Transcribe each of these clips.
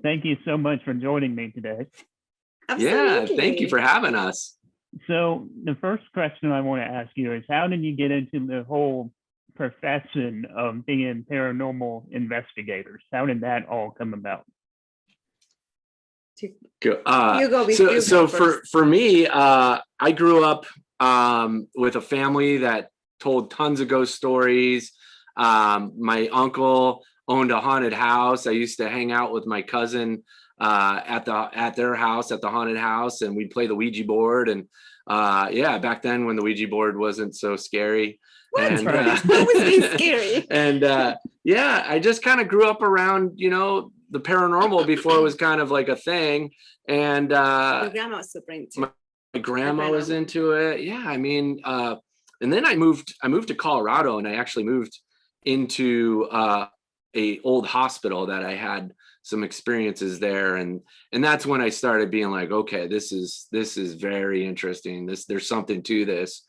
Thank you so much for joining me today. Yeah, thank you for Absolutely. having us. So, the first question I want to ask you is how did you get into the whole profession of being paranormal investigators? How did that all come about? Go- You go so you so go for first. for me, I grew up with a family that told tons of ghost stories. My uncle owned a haunted house. I used to hang out with my cousin at their house at the haunted house, and we'd play the Ouija board. And yeah, back then when the Ouija board wasn't so scary. What? And It's always been scary. and yeah, I just kind of grew up around the paranormal before it was kind of like a thing. And Your grandma was super into my grandma was paranormal. into it. Yeah, I mean, and then I moved to Colorado, and I actually moved into a old hospital that I had some experiences there, and that's when I started being like, okay, this is very interesting. There's something to this.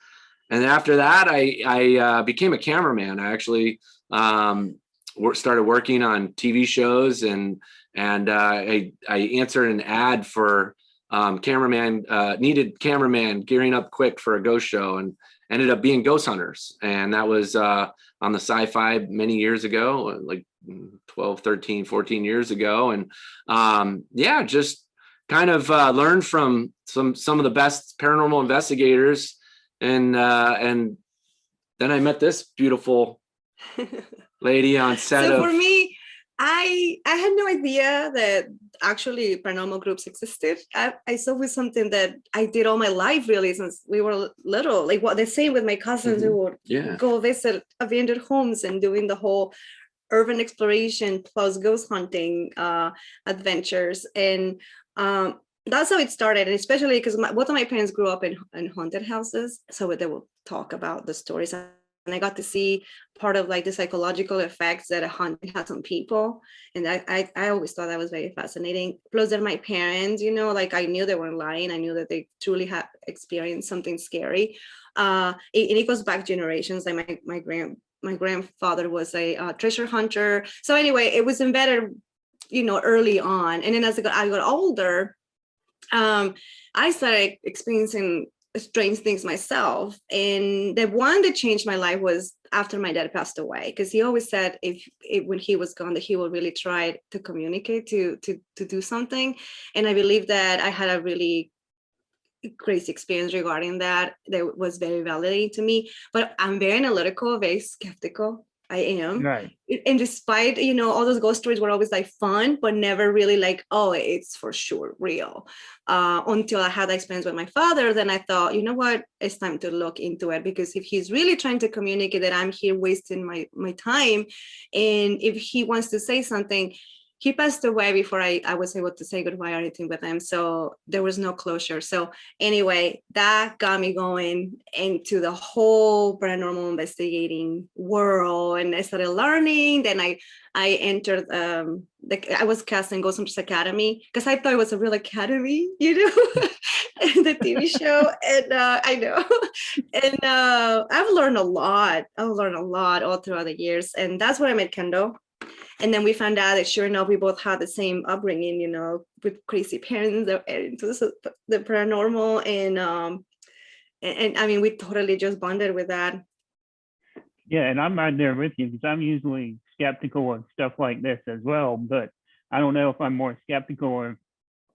And after that, I became a cameraman. I actually started working on TV shows, and I answered an ad for cameraman needed cameraman gearing up quick for a ghost show, and ended up being Ghost Hunters. And that was on the Sci-Fi many years ago, like 12, 13, 14 years ago. And yeah, just kind of learned from some of the best paranormal investigators. And then I met this beautiful lady on set So of. for me, I had no idea that actually paranormal groups existed. I saw with something that I did all my life, really, since we were little. Like what they say with my cousins, who would Yeah. go visit abandoned homes and doing the whole urban exploration plus ghost hunting adventures. And that's how it started. And especially because both of my parents grew up in haunted houses, so they would talk about the stories. And I got to see part of like the psychological effects that a haunting has on people. And I always thought that was very fascinating. Plus that my parents, like I knew they weren't lying. I knew that they truly had experienced something scary. And it goes back generations. Like my grandfather was a treasure hunter. So anyway, it was embedded, early on. And then as I got older, I started experiencing strange things myself. And the one that changed my life was after my dad passed away, because he always said if when he was gone that he would really try to communicate to do something. And I believe that I had a really crazy experience regarding that was very validating to me. But I'm very analytical, very skeptical. I am. Right. And despite, all those ghost stories were always like fun, but never really like, oh, it's for sure real. Until I had that experience with my father, then I thought, you know what, it's time to look into it, because if he's really trying to communicate that I'm here wasting my time, and if he wants to say something, he passed away before I was able to say goodbye or anything with him. So there was no closure. So anyway, that got me going into the whole paranormal investigating world. And I started learning. Then I entered, I was cast in Ghost Hunters Academy, because I thought it was a real academy, the TV show. And I know. And I've learned a lot. I've learned a lot all throughout the years. And that's where I met Kendall. And then we found out that sure enough, we both had the same upbringing, with crazy parents that are into the paranormal. And I mean, we totally just bonded with that. Yeah, and I'm right there with you because I'm usually skeptical of stuff like this as well. But I don't know if I'm more skeptical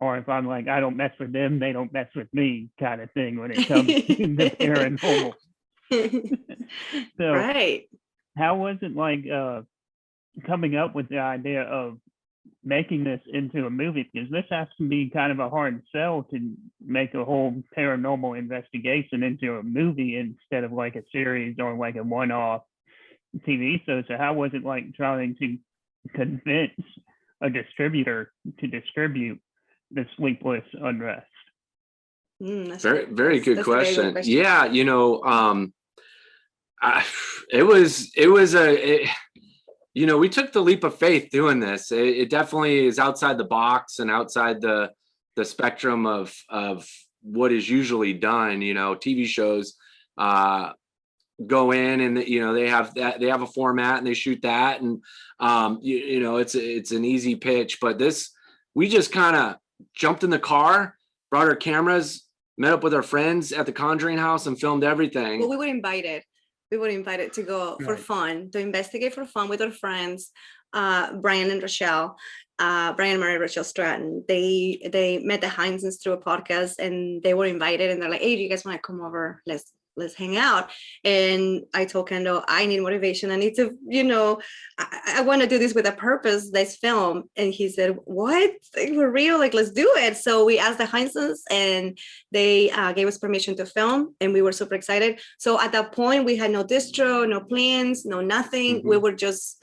or if I'm like, I don't mess with them, they don't mess with me kind of thing when it comes to the paranormal. So Right. how was it like coming up with the idea of making this into a movie? Because this has to be kind of a hard sell to make a whole paranormal investigation into a movie instead of like a series or like a one-off TV show. So how was it like trying to convince a distributor to distribute the Sleepless Unrest? Very, very good that's question. Very good question. Yeah, we took the leap of faith doing this. It definitely is outside the box and outside the spectrum of what is usually done. TV shows go in and they have a format and they shoot that, and it's an easy pitch. But this we just kind of jumped in the car, brought our cameras, met up with our friends at the Conjuring house and filmed everything. Well, we were invited. We were invited to go for fun, to investigate for fun with our friends, Brian and Rochelle, Brian and Mary Rochelle Stratton. They met the Heinzens through a podcast, and they were invited, and they're like, hey, do you guys want to come over? Let's hang out. And I told Kendall, I need motivation. I need to, I want to do this with a purpose, this film. And he said, what? Like, for real? Like, let's do it. So we asked the Heinzens, and they gave us permission to film, and we were super excited. So at that point, we had no distro, no plans, no nothing. Mm-hmm. We were just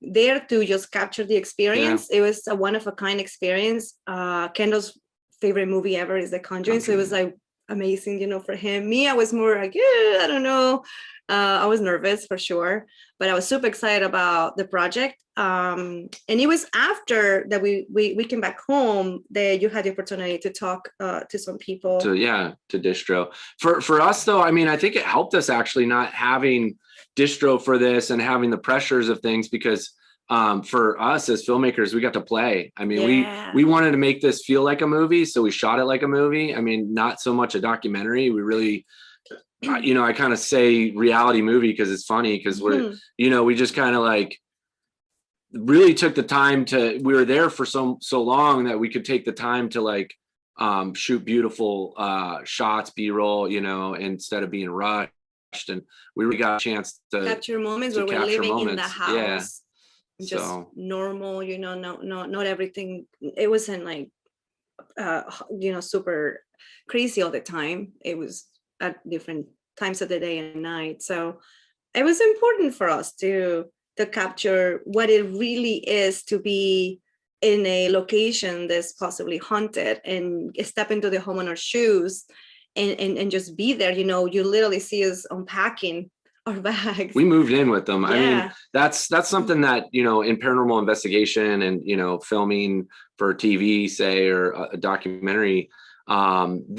there to just capture the experience. It was a one-of-a-kind experience. Kendall's favorite movie ever is The Conjuring. So it was like amazing, for him. Me, I was more like, I don't know. I was nervous for sure, but I was super excited about the project. And it was after that we came back home that you had the opportunity to talk to some people. To distro. For us though, I mean, I think it helped us actually not having distro for this and having the pressures of things, because for us as filmmakers, we got to play. I mean, we wanted to make this feel like a movie, so we shot it like a movie. I mean, not so much a documentary. We really, I kind of say reality movie because it's funny, because we're, we just kind of like really took the time to. We were there for so long that we could take the time to like shoot beautiful shots, B-roll, instead of being rushed. And we really got a chance to capture moments where we're living in the house. Yeah. Just normal, not everything. It wasn't like super crazy all the time. It was at different times of the day and night. So it was important for us to capture what it really is to be in a location that's possibly haunted, and step into the homeowner's shoes and just be there. You literally see us unpacking our bags. We moved in with them. I mean, that's something that, in paranormal investigation and, filming for TV, say, or a documentary, you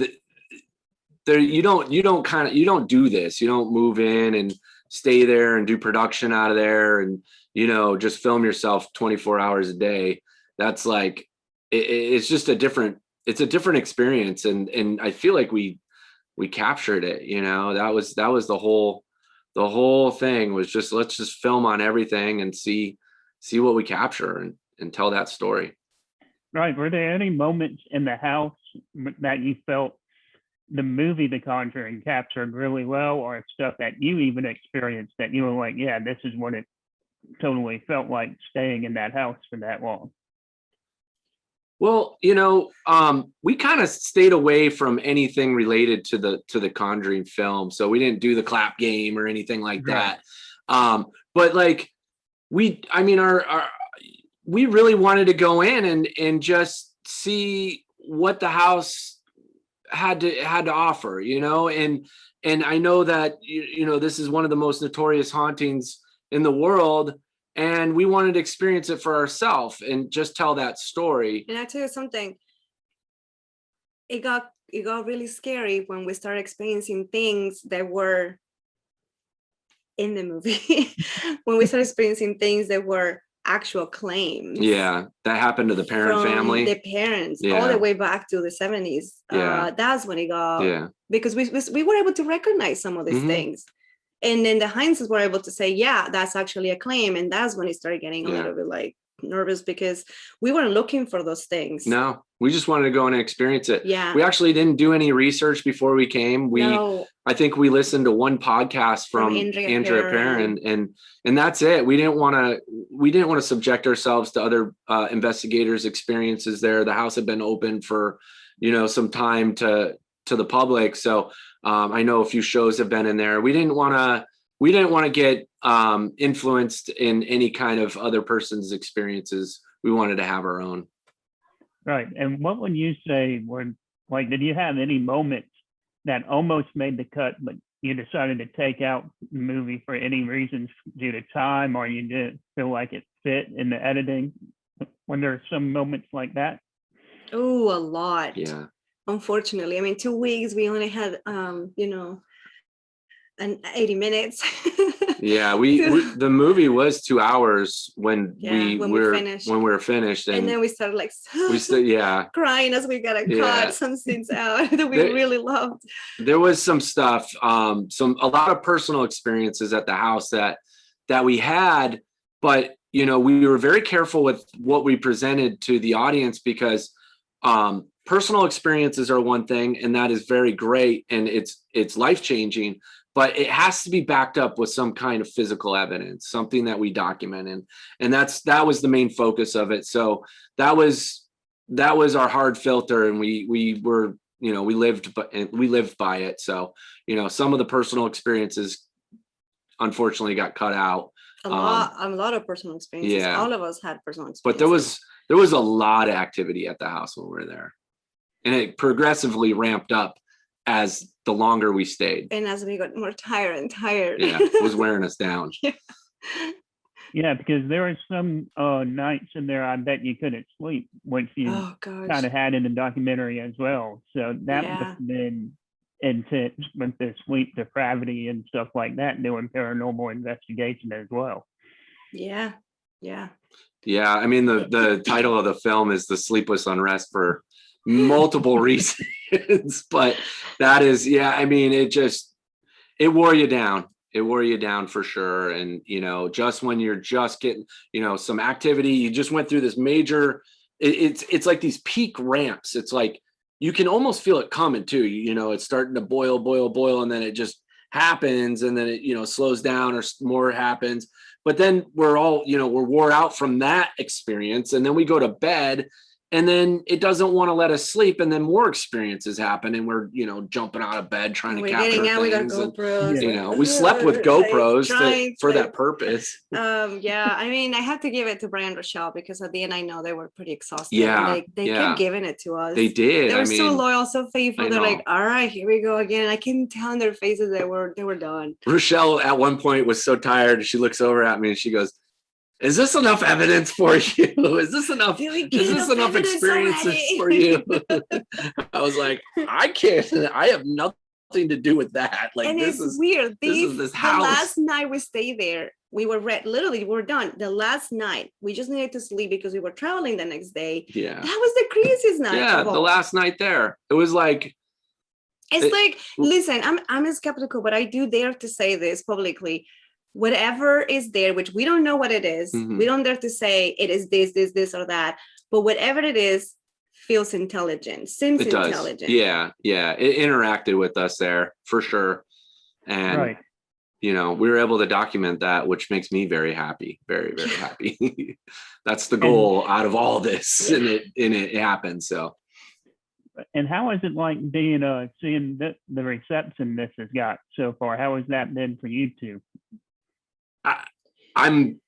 don't do this. You don't move in and stay there and do production out of there and, just film yourself 24 hours a day. That's like, it's just a different experience. And I feel like we captured it, that was the whole thing was just, let's just film on everything and see what we capture and tell that story. Right. Were there any moments in the house that you felt the movie The Conjuring captured really well, or stuff that you even experienced that you were like, yeah, this is what it totally felt like staying in that house for that long? Well, we kind of stayed away from anything related to the Conjuring film. So we didn't do the clap game or anything like that. But like we really wanted to go in and just see what the house had to offer, and I know that, this is one of the most notorious hauntings in the world. And we wanted to experience it for ourselves and just tell that story. And I tell you something, it got really scary when we started experiencing things that were in the movie. When we started experiencing things that were actual claims. Yeah, that happened to the parent family. The parents, all the way back to the 70s. That's when it got, because we were able to recognize some of these things. And then the Heinzes were able to say, yeah, that's actually a claim. And that's when it started getting a little bit like nervous, because we weren't looking for those things. No, we just wanted to go in and experience it. Yeah. We actually didn't do any research before we came. I think we listened to one podcast from Andrea Perrin, and that's it. We didn't want to subject ourselves to other investigators' experiences there. The house had been open for, some time to the public. So I know a few shows have been in there. We didn't want to get influenced in any kind of other person's experiences. We wanted to have our own. Right. And what would you say were, like, did you have any moments that almost made the cut, but you decided to take out the movie for any reasons due to time, or you didn't feel like it fit in the editing? When there are some moments like that? Oh, a lot. Yeah. Unfortunately, I mean, 2 weeks, we only had, and 80 minutes. Yeah, the movie was 2 hours when we finished. when we were finished, and then we started like we still crying as we got to cut some scenes out that we really loved. There was some stuff, a lot of personal experiences at the house that we had, but you know, we were very careful with what we presented to the audience because personal experiences are one thing, and that is very great, and it's life-changing, but it has to be backed up with some kind of physical evidence, something that we document, and that was the main focus of it. So that was our hard filter, and we were, you know, we lived by it. So, you know, some of the personal experiences unfortunately got cut out. A lot of personal experiences. Yeah. All of us had personal experiences. But there was a lot of activity at the house when we were there, and it progressively ramped up as the longer we stayed. And as we got more tired and tired. Yeah, it was wearing us down. Yeah, because there were some nights in there I bet you couldn't sleep, which you kind of had in the documentary as well. So that must have been intense with the sleep depravity and stuff like that, doing paranormal investigation as well. Yeah. I mean, the title of the film is The Sleepless Unrest for multiple reasons, but that is, I mean, it wore you down. It wore you down for sure. And, you know, just when you're just getting, you know, some activity, you just went through this major, it's like these peak ramps. It's like, you can almost feel it coming too. You know, it's starting to boil, and then it just happens, and then it, you know, slows down or more happens. But then we're all, you know, we're wore out from that experience, and then we go to bed, and then it doesn't want to let us sleep, and then more experiences happen, and we're, you know, jumping out of bed trying to capture things. We got GoPros. And, you know, we slept with GoPros for that purpose. I mean, I have to give it to Brian Rochelle, because at the end I know they were pretty exhausted. Yeah, they kept giving it to us. They did. They were so loyal, so faithful. They're like, all right, here we go again. I can tell in their faces they were done. Rochelle at one point was so tired, she looks over at me and she goes, "Is this enough evidence for you? Is this enough experiences for you?" I was like, I can't. I have nothing to do with that. Like, and this is weird. This house. The last night we stayed there, we were literally we're done. The last night, we just needed to sleep because we were traveling the next day. Yeah, that was the craziest night. Yeah, the last night there, it was like. Listen, I'm skeptical, but I do dare to say this publicly. Whatever is there, which we don't know what it is, we don't dare to say it is this or that, but whatever it is feels intelligent, seems intelligent. Yeah, it interacted with us there for sure, and you know, we were able to document that, which makes me very happy, very, very happy. That's the goal out of all this, and it happened. So. And how is it like being seeing the reception this has got so far? How has that been for you two? I'm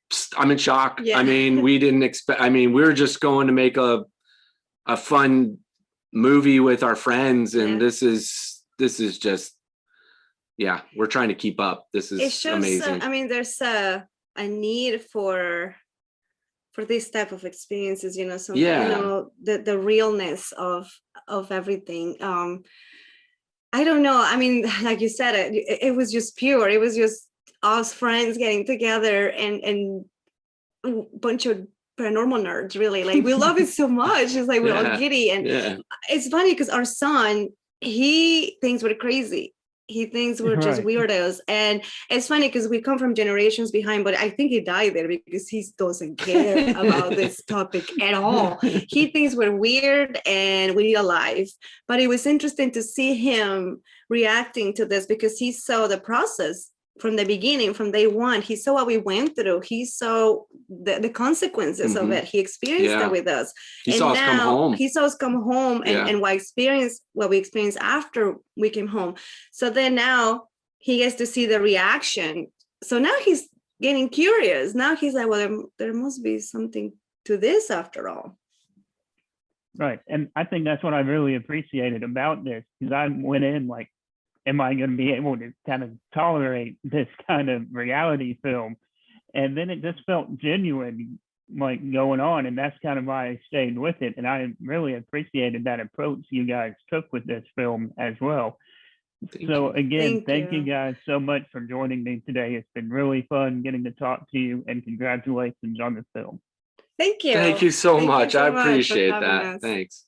in shock. I mean, we didn't expect. I mean, we were just going to make a fun movie with our friends, and this is just, we're trying to keep up. This is amazing. I mean, there's a need for this type of experiences, you know, you know, the realness of everything. I don't know. I mean, like you said, it was just pure. It was just us friends getting together and a bunch of paranormal nerds, really. Like, we love it so much. It's like we're all giddy. And it's funny because our son, he thinks we're crazy. He thinks we're just weirdos. And it's funny because we come from generations behind, but I think he died there because he doesn't care about this topic at all. He thinks we're weird and we need a life. But it was interesting to see him reacting to this because he saw the process from the beginning, from day one. He saw what we went through. He saw the consequences of it. He experienced it with us. He saw us come home. He saw us come home and what we experienced after we came home. So then now he gets to see the reaction. So now he's getting curious. Now he's like, well, there must be something to this after all. Right. And I think that's what I really appreciated about this, because I went in like, am I going to be able to kind of tolerate this kind of reality film? And then it just felt genuine, like, going on. And that's kind of why I stayed with it. And I really appreciated that approach you guys took with this film as well. So again, thank you you. guys so much for joining me today. It's been really fun getting to talk to you, and congratulations on the film. Thank you. Thank you so Thank you much. so I much for appreciate having that. us. Thanks.